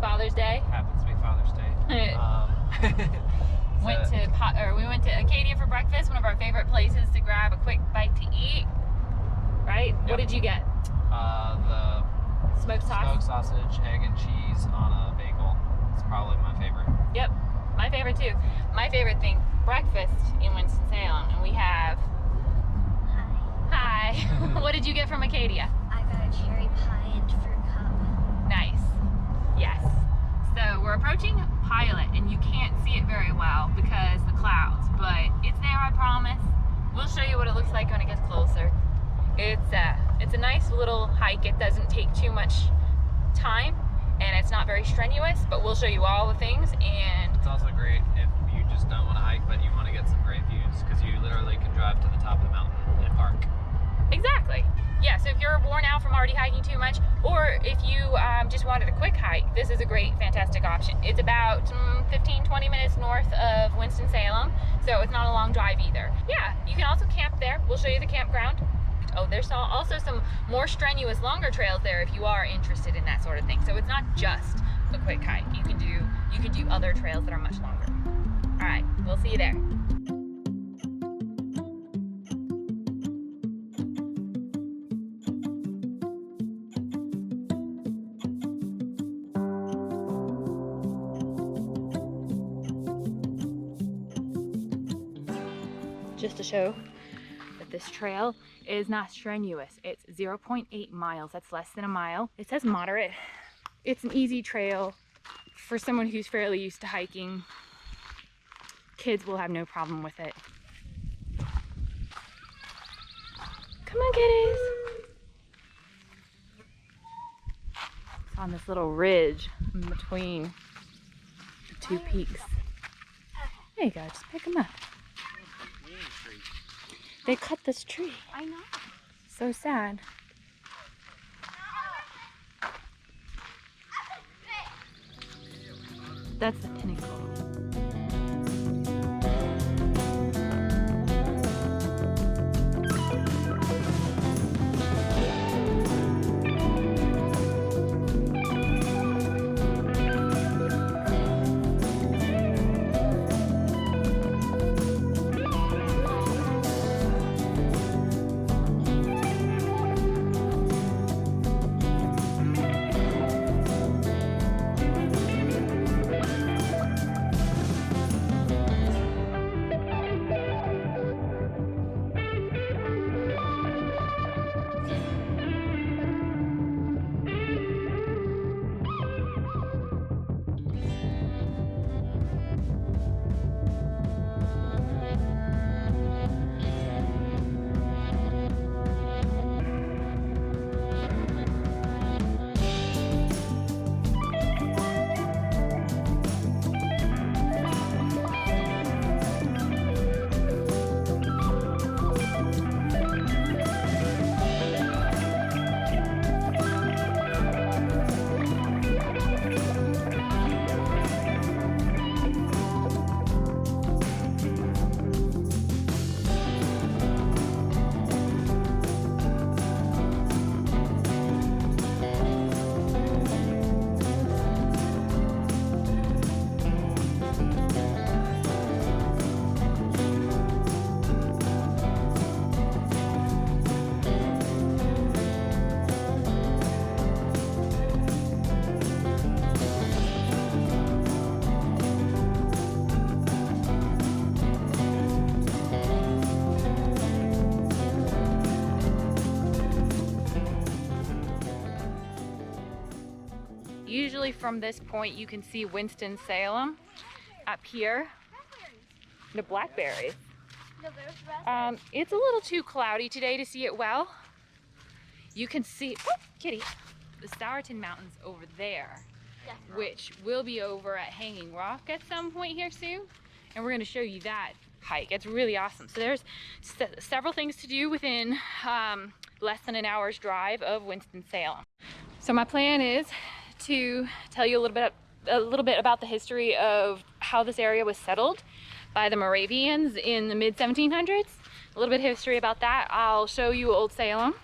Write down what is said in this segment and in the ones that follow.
Father's Day. Happens to be Father's Day. We went to Acadia for breakfast, one of our favorite places to grab a quick bite to eat. Right? Yep. What did you get? The smoked sausage, egg and cheese on a bagel. It's probably my favorite. Yep, my favorite too. My favorite thing, breakfast in Winston-Salem, and we have. Hi. What did you get from Acadia? I got a cherry pie and fruit cup. Nice. Yes. So we're approaching Pilot, and you can't see it very well because the clouds, but it's there, I promise. We'll show you what it looks like when it gets closer. It's a nice little hike. It doesn't take too much time, and it's not very strenuous, but we'll show you all the things. And it's also great if you just don't want to hike, but you want to get some great views, because you literally can drive to the top of the mountain and park. Exactly. Yeah, so if you're worn out from already hiking too much, or if you just wanted a quick hike, this is a great, fantastic option. It's about 15-20 minutes north of Winston-Salem, so it's not a long drive either. Yeah, you can also camp there. We'll show you the campground. Oh, there's also some more strenuous, longer trails there if you are interested in that sort of thing. So it's not just a quick hike. You can do other trails that are much longer. All right, we'll see you there. Just to show that this trail is not strenuous. It's 0.8 miles. That's less than a mile. It says moderate. It's an easy trail for someone who's fairly used to hiking. Kids will have no problem with it. Come on, kiddies. It's on this little ridge in between the two peaks. There you go, just pick them up. They cut this tree. I know. So sad. That's the pinnacle. Usually from this point you can see Winston-Salem up here. The blackberries. It's a little too cloudy today to see it well. You can see, oh, kitty, the Sourton Mountains over there, which will be over at Hanging Rock at some point here soon. And we're going to show you that hike. It's really awesome. So there's several things to do within less than an hour's drive of Winston-Salem. So my plan is to tell you a little bit about the history of how this area was settled by the Moravians in the mid-1700s. A little bit of history about that. I'll show you Old Salem.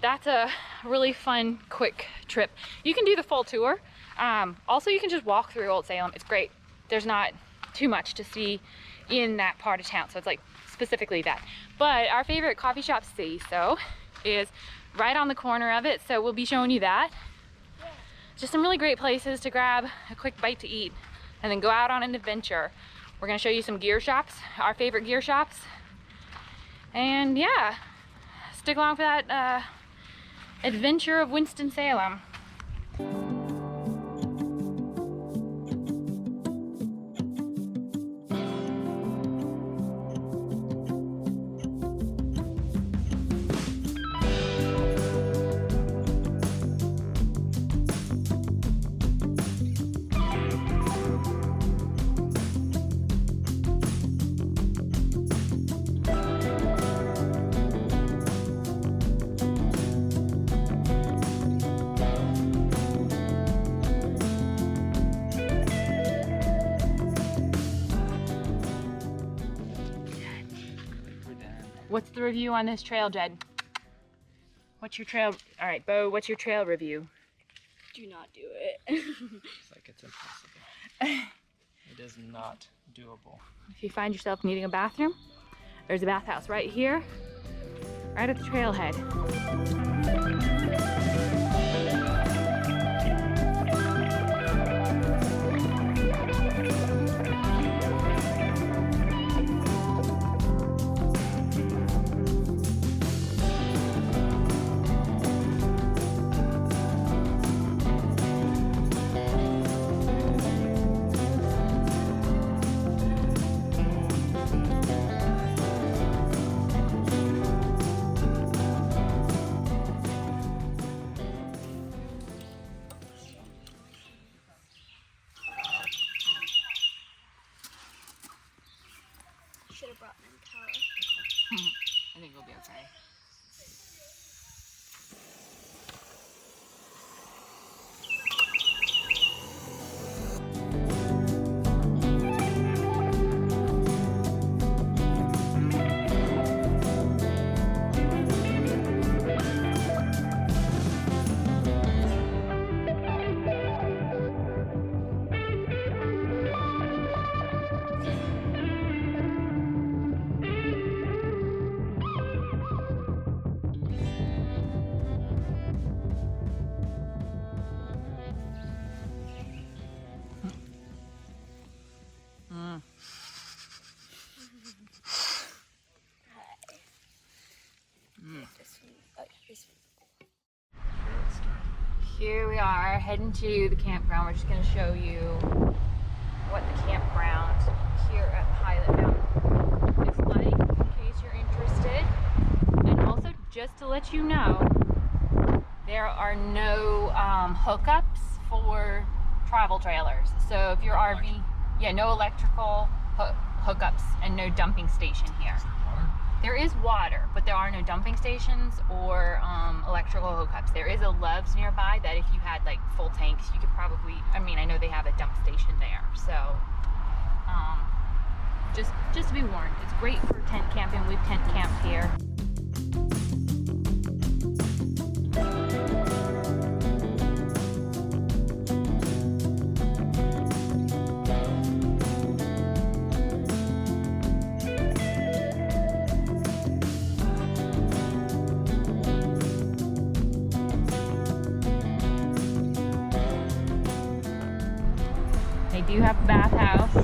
That's a really fun, quick trip. You can do the full tour. Also, you can just walk through Old Salem. It's great. There's not too much to see in that part of town, so it's like specifically that. But our favorite coffee shop, Say So, is right on the corner of it, so we'll be showing you that. Just some really great places to grab a quick bite to eat and then go out on an adventure. We're gonna show you some gear shops, our favorite gear shops. And yeah, stick along for that adventure of Winston Salem. What's the review on this trail, Jed? What's your trail? All right, Bo, what's your trail review? Do not do it. It's like it's impossible. It is not doable. If you find yourself needing a bathroom, there's a bathhouse right here, right at the trailhead. Should have brought my towel. I think we'll be okay. Here we are heading to the campground. We're just going to show you what the campground here at Pilot Mountain is like in case you're interested. And also just to let you know, there are no hookups for travel trailers. So if your RV, no electrical hookups and no dumping station here. There is water, but there are no dumping stations or electrical hookups. There is a Love's nearby that if you had like full tanks, you could probably, I mean, I know they have a dump station there. So just to be warned, it's great for tent camping. We've tent camped here. They do have a bathhouse.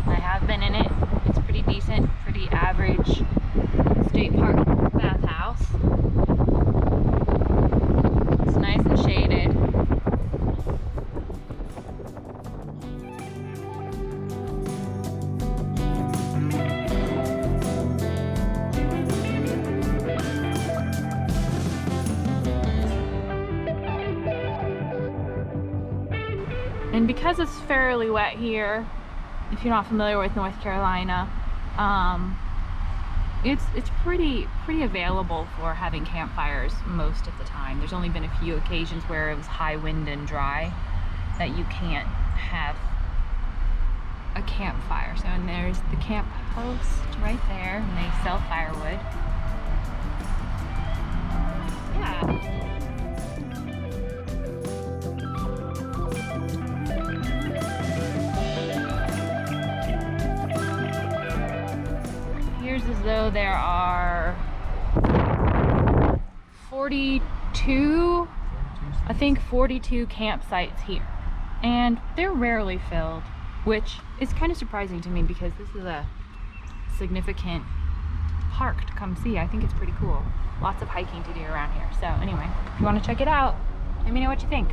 I have been in it. It's pretty decent, pretty average state park bathhouse. It's nice and shaded. And because it's fairly wet here, if you're not familiar with North Carolina, it's pretty available for having campfires most of the time. There's only been a few occasions where it was high wind and dry that you can't have a campfire. So, and there's the camp host right there, and they sell firewood. Yeah. though there are 42, I think 42 campsites here. And they're rarely filled, which is kind of surprising to me because this is a significant park to come see. I think it's pretty cool. Lots of hiking to do around here. So anyway, if you want to check it out, let me know what you think.